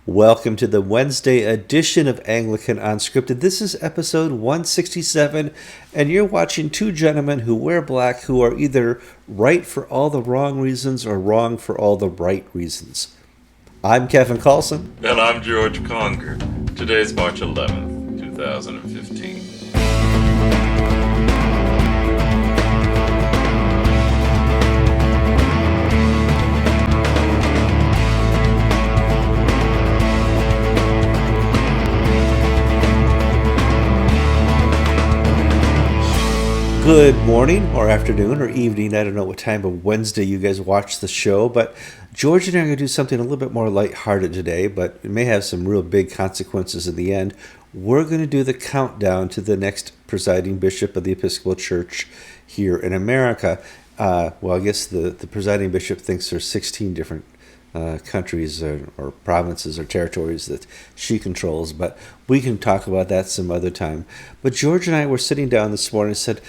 Welcome to the Wednesday edition of Anglican Unscripted. This is episode 167, and you're watching two gentlemen who wear black who are either right for all the wrong reasons or wrong for all the right reasons. I'm Kevin Carlson. And I'm George Conger. Today's March 11th, 2015. Good morning or afternoon or evening. I don't know what time of Wednesday you guys watch the show, but George and I are going to do something a little bit more lighthearted today, but it may have some real big consequences in the end. We're going to do the countdown to the next presiding bishop of the Episcopal Church here in America. I guess the presiding bishop thinks there's 16 different countries or provinces or territories that she controls, but we can talk about that some other time. But George and I were sitting down this morning and said,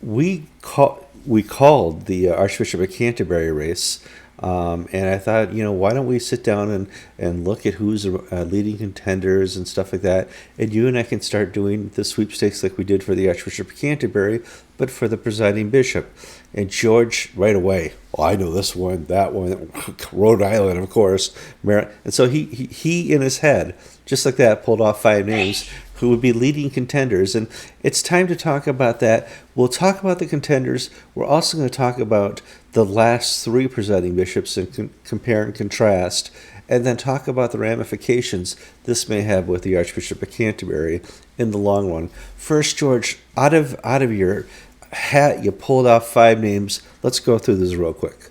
we called the Archbishop of Canterbury race, and I thought, why don't we sit down and look at who's leading contenders and stuff like that, and you and I can start doing the sweepstakes like we did for the Archbishop of Canterbury, but for the presiding bishop. And George, right away, I know this one, that one, Rhode Island, of course. And so he in his head, just like that, pulled off 5 names who would be leading contenders. And it's time to talk about that. We'll talk about the contenders. We're also going to talk about the last 3 presiding bishops and compare and contrast, and then talk about the ramifications this may have with the Archbishop of Canterbury in the long run. First, George, out of your hat, you pulled off 5 names. Let's go through this real quick.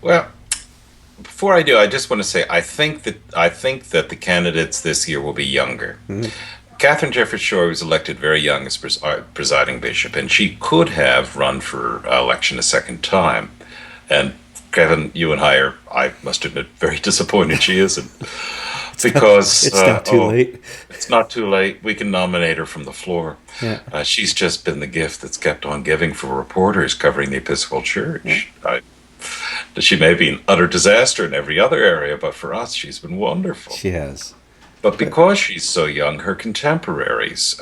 Well, before I do, I just want to say I think that the candidates this year will be younger. Mm-hmm. Katharine Jefferts Schori was elected very young as presiding bishop, and she could have run for election a second time. And Kevin, you and I must admit, very disappointed she isn't. Because it's not too late. It's not too late. We can nominate her from the floor. Yeah. She's just been the gift that's kept on giving for reporters covering the Episcopal Church. Yeah. She may be an utter disaster in every other area, but for us, she's been wonderful. She has. But because she's so young, her contemporaries,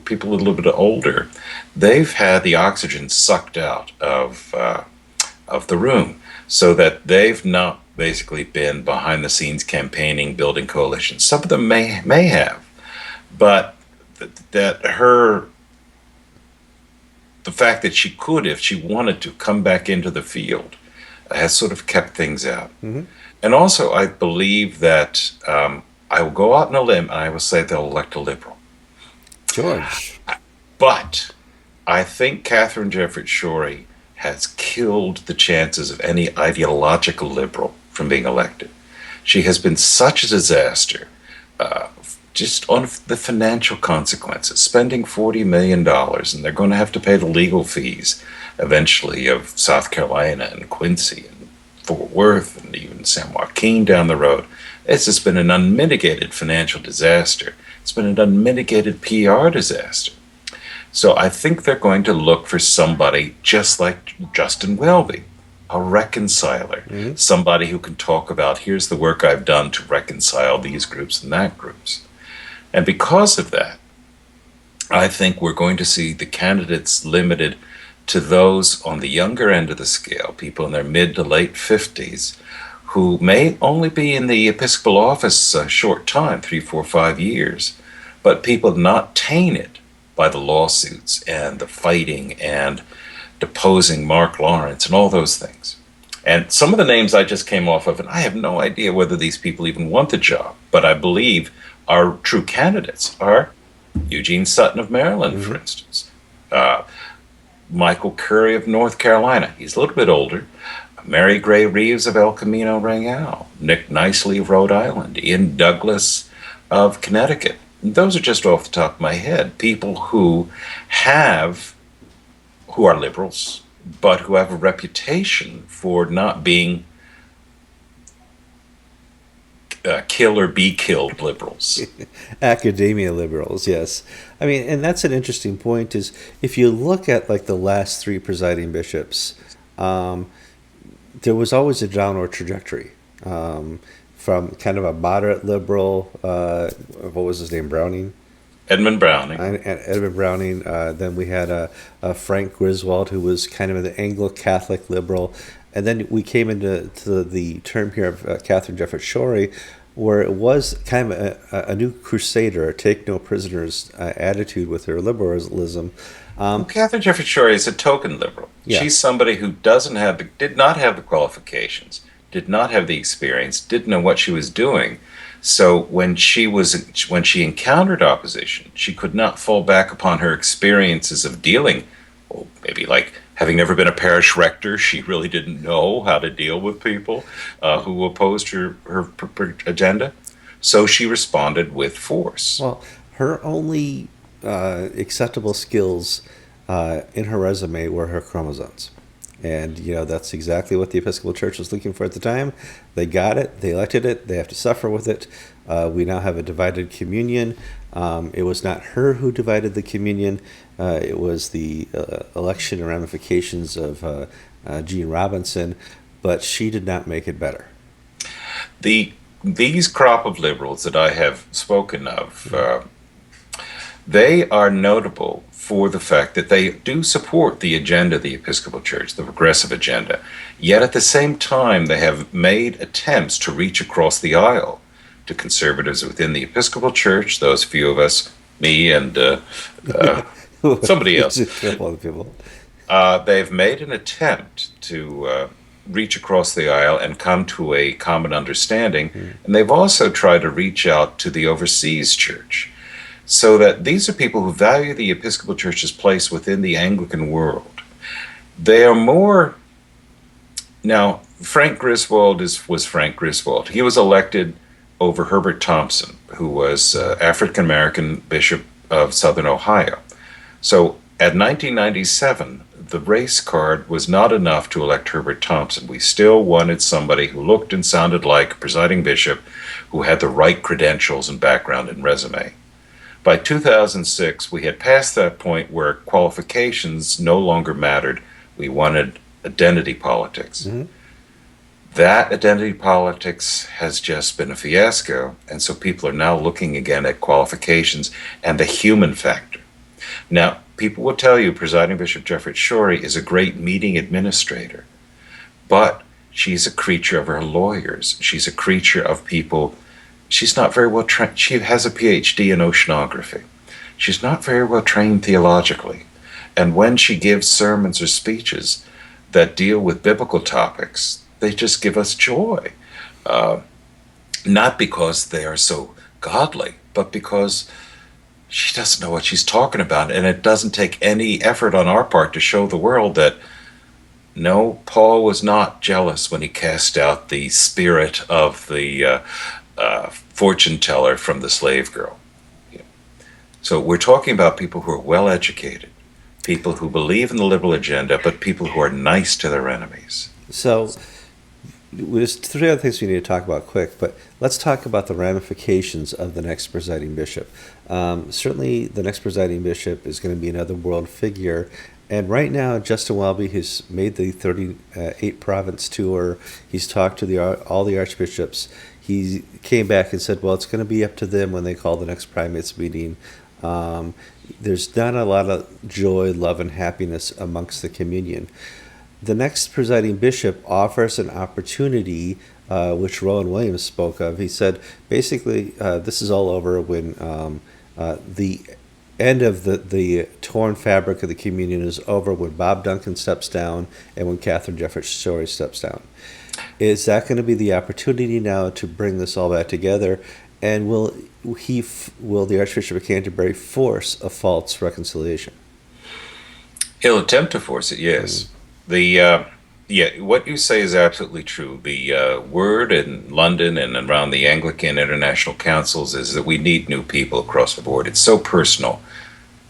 people a little bit older, they've had the oxygen sucked out of the room, so that they've not basically been behind the scenes campaigning, building coalitions. Some of them may have, but the fact that she could, if she wanted to, come back into the field has sort of kept things out. Mm-hmm. And also, I believe that I will go out on a limb and I will say they'll elect a liberal. George. But I think Katharine Jefferts Schori has killed the chances of any ideological liberal from being elected. She has been such a disaster, just on the financial consequences, spending $40 million, and they're going to have to pay the legal fees eventually of South Carolina and Quincy and Fort Worth and even San Joaquin down the road. It's just been an unmitigated financial disaster. It's been an unmitigated PR disaster. So I think they're going to look for somebody just like Justin Welby, a reconciler, mm-hmm. Somebody who can talk about, here's the work I've done to reconcile these groups and that groups. And because of that, I think we're going to see the candidates limited to those on the younger end of the scale, people in their mid to late 50s, who may only be in the Episcopal office a short time, 3, 4, 5 years, but people not tainted by the lawsuits and the fighting and deposing Mark Lawrence and all those things. And some of the names I just came off of, and I have no idea whether these people even want the job, but I believe our true candidates are Eugene Sutton of Maryland, mm-hmm. for instance, Michael Curry of North Carolina, he's a little bit older, Mary Gray Reeves of El Camino Real, Nick Nicely of Rhode Island, Ian Douglas of Connecticut. Those are just off the top of my head, people who are liberals, but who have a reputation for not being kill or be killed liberals. Academia liberals, yes. I mean, and that's an interesting point, is if you look at like the last 3 presiding bishops, there was always a downward trajectory. from kind of a moderate liberal, what was his name, Browning? Edmund Browning. Edmund Browning. Then we had a Frank Griswold, who was kind of the Anglo-Catholic liberal. And then we came into the term here of Katharine Jefferts Schori, where it was kind of a new crusader, a take no prisoners attitude with her liberalism. Well, Katharine Jefferts Schori is a token liberal. Yeah. She's somebody who did not have the qualifications, did not have the experience, didn't know what she was doing. So when she encountered opposition, she could not fall back upon her experiences of dealing. Well, maybe like having never been a parish rector, she really didn't know how to deal with people who opposed her agenda. So she responded with force. Well, her only acceptable skills in her resume were her chromosomes. And, that's exactly what the Episcopal Church was looking for at the time. They got it. They elected it. They have to suffer with it. We now have a divided communion. It was not her who divided the communion. It was the election and ramifications of Gene Robinson. But she did not make it better. These crop of liberals that I have spoken of, they are notable for the fact that they do support the agenda of the Episcopal Church, the progressive agenda. Yet at the same time, they have made attempts to reach across the aisle to conservatives within the Episcopal Church, those few of us, me and somebody else. They've made an attempt to reach across the aisle and come to a common understanding. And they've also tried to reach out to the overseas church. So that these are people who value the Episcopal Church's place within the Anglican world. They are more... Now, Frank Griswold was Frank Griswold. He was elected over Herbert Thompson, who was African-American Bishop of Southern Ohio. So at 1997, the race card was not enough to elect Herbert Thompson. We still wanted somebody who looked and sounded like a presiding bishop, who had the right credentials and background and resume. By 2006, we had passed that point where qualifications no longer mattered. We wanted identity politics. Mm-hmm. That identity politics has just been a fiasco, and so people are now looking again at qualifications and the human factor. Now, people will tell you Presiding Bishop Jefferts Schori is a great meeting administrator, but she's a creature of her lawyers. She's a creature of people. She's not very well trained. She has a PhD in oceanography. She's not very well trained theologically. And when she gives sermons or speeches that deal with biblical topics, they just give us joy. Not because they are so godly, but because she doesn't know what she's talking about. And it doesn't take any effort on our part to show the world that, no, Paul was not jealous when he cast out the spirit of the fortune teller from the slave girl. Yeah. So we're talking about people who are well educated, people who believe in the liberal agenda, but people who are nice to their enemies. So there's three other things we need to talk about quick, but let's talk about the ramifications of the next presiding bishop. Certainly the next presiding bishop is going to be another world figure. And right now, Justin Welby has made the 38 province tour. He's talked to all the archbishops. He came back and said, well, it's going to be up to them when they call the next primates meeting. There's not a lot of joy, love, and happiness amongst the communion. The next presiding bishop offers an opportunity, which Rowan Williams spoke of. He said, basically, this is all over when the end of the torn fabric of the communion is over, when Bob Duncan steps down and when Katharine Jefferts Schori steps down. Is that going to be the opportunity now to bring this all back together? And will the Archbishop of Canterbury force a false reconciliation? He'll attempt to force it, yes. What you say is absolutely true. The word in London and around the Anglican International Councils is that we need new people across the board. It's so personal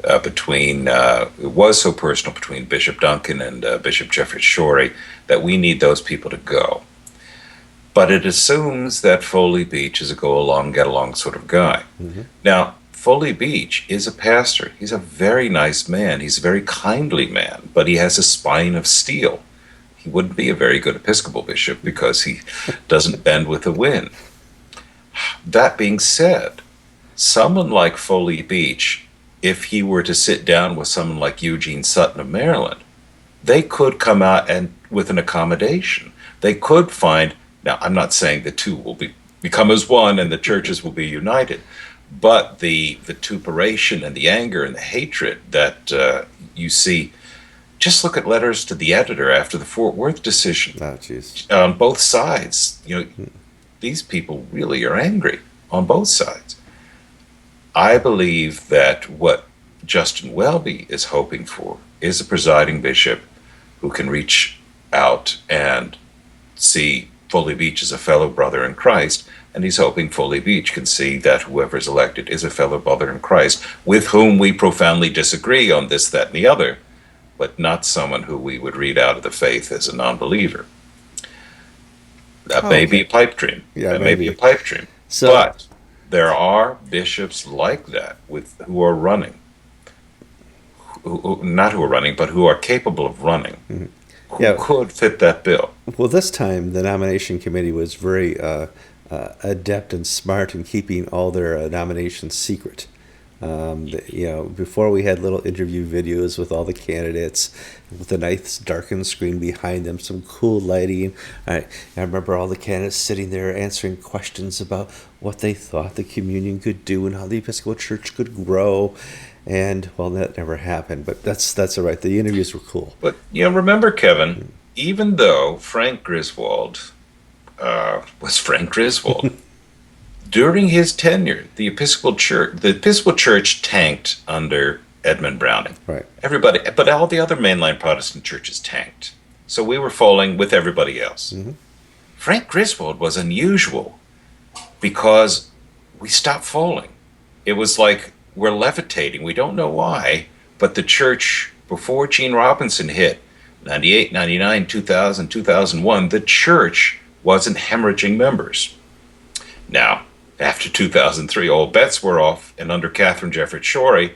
it was so personal between Bishop Duncan and Bishop Jefferts Schori that we need those people to go. But it assumes that Foley Beach is a go-along, get-along sort of guy. Mm-hmm. Now, Foley Beach is a pastor. He's a very nice man. He's a very kindly man, but he has a spine of steel. He wouldn't be a very good Episcopal bishop because he doesn't bend with the wind. That being said, someone like Foley Beach, if he were to sit down with someone like Eugene Sutton of Maryland, they could come out and with an accommodation. They could find, now I'm not saying the two will become as one and the churches will be united, but the vituperation and the anger and the hatred that you see, just look at letters to the editor after the Fort Worth decision. Oh, jeez. On both sides, these people really are angry on both sides. I believe that what Justin Welby is hoping for is a presiding bishop who can reach out and see Foley Beach as a fellow brother in Christ, and he's hoping Foley Beach can see that whoever is elected is a fellow brother in Christ with whom we profoundly disagree on this, that, and the other, but not someone who we would read out of the faith as a non-believer. That may be a pipe dream. Yeah, that may be a pipe dream. But there are bishops like that who are running, but who are capable of running, who could fit that bill. Well, this time the nomination committee was very adept and smart in keeping all their nominations secret. Before we had little interview videos with all the candidates with a nice darkened screen behind them, some cool lighting. I remember all the candidates sitting there answering questions about what they thought the communion could do and how the Episcopal Church could grow. And, well, that never happened, but that's all right. The interviews were cool. But, remember, Kevin, even though Frank Griswold was Frank Griswold, during his tenure, the Episcopal Church tanked under Edmund Browning. Right. Everybody, but all the other mainline Protestant churches tanked. So we were falling with everybody else. Mm-hmm. Frank Griswold was unusual because we stopped falling. It was like we're levitating. We don't know why, but the church, before Gene Robinson hit, 98, 99, 2000, 2001, the church wasn't hemorrhaging members. Now, after 2003, all bets were off, and under Katharine Jefferts Schori,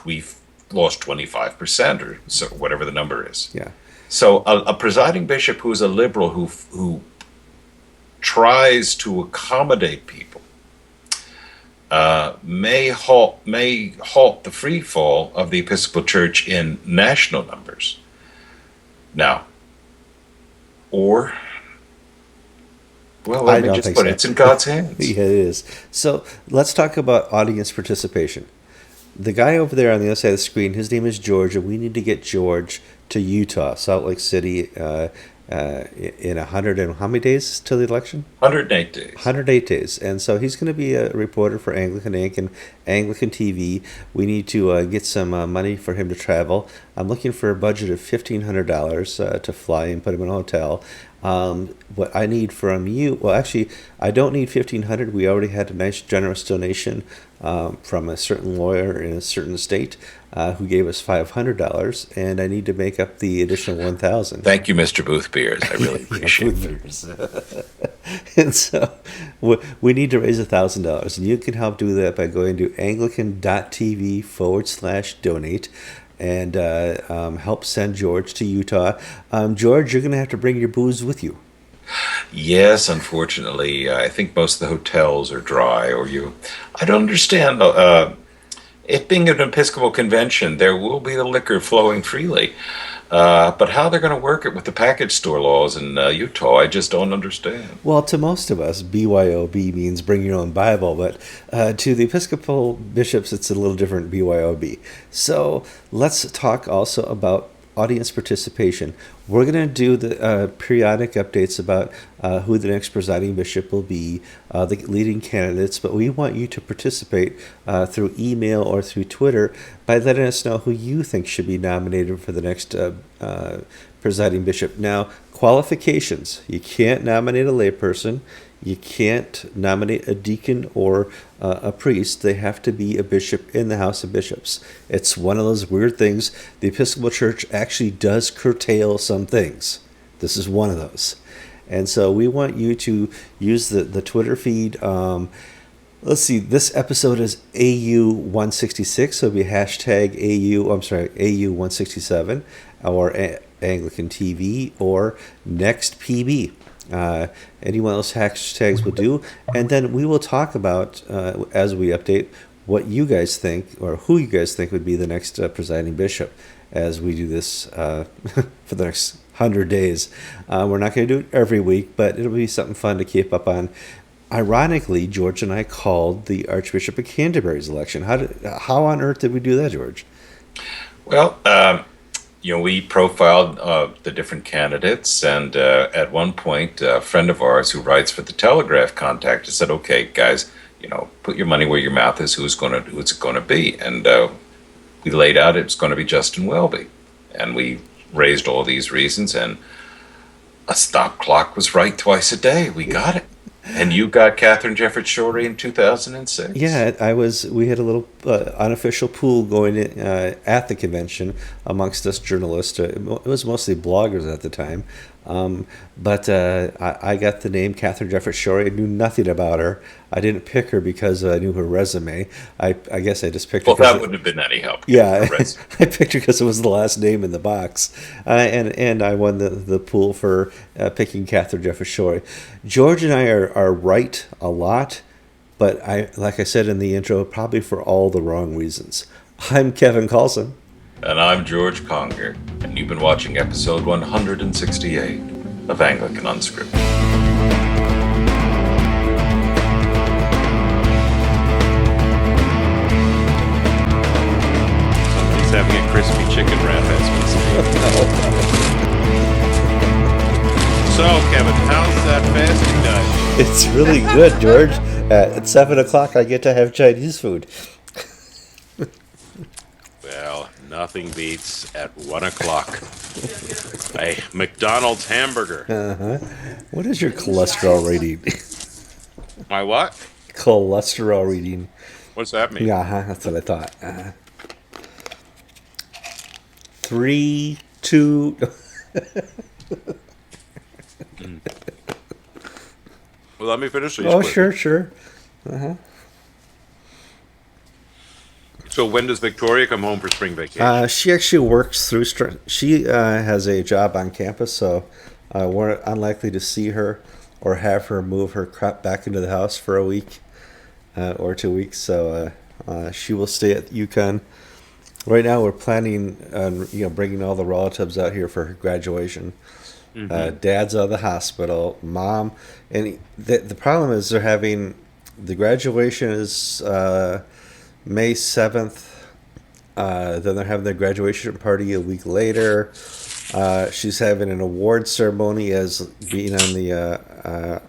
we've lost 25%, or so, whatever the number is. Yeah. So a presiding bishop who's a liberal who tries to accommodate people may halt the free fall of the Episcopal Church in national numbers. Now, or... Well, let me just put it, it's in God's hands. Yeah, it is. So let's talk about audience participation. The guy over there on the other side of the screen, his name is George, and we need to get George to Utah, Salt Lake City, in 100 and how many days till the election? 108 days. 108 days. And so he's going to be a reporter for Anglican Inc. and Anglican TV. We need to get some money for him to travel. I'm looking for a budget of $1,500 to fly and put him in a hotel. What I need from you, well, actually, I don't need $1,500. We already had a nice generous donation from a certain lawyer in a certain state who gave us $500, and I need to make up the additional $1,000. Thank you, Mr. Booth Beers. I really appreciate it. And so we need to raise $1,000, and you can help do that by going to anglican.tv/donate. And help send George to Utah. George, you're going to have to bring your booze with you. Yes, unfortunately, I think most of the hotels are dry. I don't understand. It being an Episcopal convention, there will be the liquor flowing freely. But how they're going to work it with the package store laws in Utah, I just don't understand. Well, to most of us, BYOB means bring your own Bible, but to the Episcopal bishops, it's a little different, BYOB. So let's talk also about audience participation. We're going to do the periodic updates about who the next presiding bishop will be, the leading candidates, but we want you to participate through email or through Twitter by letting us know who you think should be nominated for the next presiding bishop. Now, qualifications. You can't nominate a layperson. You can't nominate a deacon or a priest. They have to be a bishop in the House of Bishops. It's one of those weird things. The Episcopal Church actually does curtail some things. This is one of those. And so we want you to use the Twitter feed. Let's see, this episode is AU166, so it'll be hashtag AU167, or Anglican TV, or NextPB. Any one of those hashtags will do. And then we will talk about, as we update, what you guys think or who you guys think would be the next presiding bishop as we do this for the next 100 days. We're not going to do it every week, but it'll be something fun to keep up on. Ironically, George and I called the Archbishop of Canterbury's election. How on earth did we do that, George? Well, we profiled the different candidates, and at one point, a friend of ours who writes for the Telegraph contacted and said, "Okay, guys, put your money where your mouth is. Who's it going to be?" And we laid out it's going to be Justin Welby, and we raised all these reasons, and a stop clock was right twice a day. We got it. And you got Katharine Jefferts Schori in 2006. Yeah, we had a little unofficial pool going at the convention amongst us journalists. It was mostly bloggers at the time. But I got the name Katharine Jefferts Schori. I knew nothing about her. I didn't pick her because I knew her resume. I guess I just picked her. Well, that wouldn't have been any help. Yeah, I picked her because it was the last name in the box. And I won the pool for picking Katharine Jefferts Schori. George and I are right a lot, but like I said in the intro, probably for all the wrong reasons. I'm Kevin Carlson. And I'm George Conger, and you've been watching episode 168 of Anglican Unscripted. Somebody's having a crispy chicken wrap as we speak. So, Kevin, how's that fasting diet? It's really good, George. At 7 o'clock, I get to have Chinese food. Well, nothing beats at 1 o'clock a McDonald's hamburger. What is your cholesterol rating? My what? Cholesterol reading. What's that mean? Yeah, that's what I thought. 3, 2. Well, let me finish these. Oh, quick. sure. So when does Victoria come home for spring vacation? She actually works through. She has a job on campus, so we're unlikely to see her or have her move her crap back into the house for a week or 2 weeks. So she will stay at UConn. Right now, we're planning on bringing all the relatives out here for her graduation. Dad's out of the hospital. Mom, and the problem is they're having the graduation is May 7th. Then they're having their graduation party a week later. She's having an award ceremony as being on the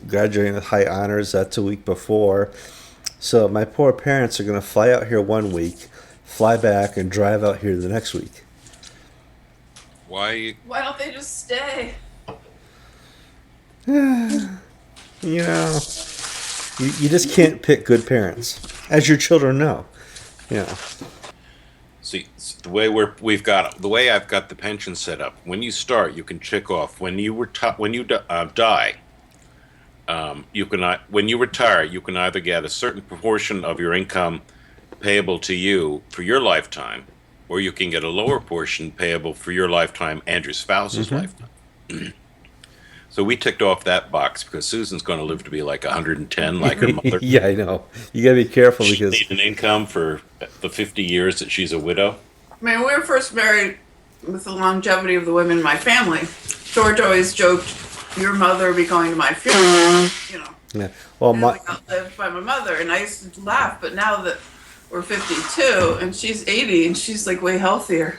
graduating with high honors. That's a week before. So my poor parents are going to fly out here 1 week, fly back, and drive out here the next week. Why don't they just stay? You just can't pick good parents, as your children know. Yeah. See, the way the way I've got the pension set up. When you start, you can check off when you die. When you retire, you can either get a certain proportion of your income payable to you for your lifetime, or you can get a lower portion payable for your lifetime and your spouse's lifetime. So we ticked off that box because Susan's going to live to be like 110, like her mother. Yeah, I know. You got to be careful because She needs an income for the 50 years that she's a widow. I mean, we were first married with the longevity of the women in my family. George always joked, "Your mother will be going to my funeral," Yeah. Well, And I got lived by my mother, and I used to laugh. But now that we're 52 and she's 80 and she's like way healthier,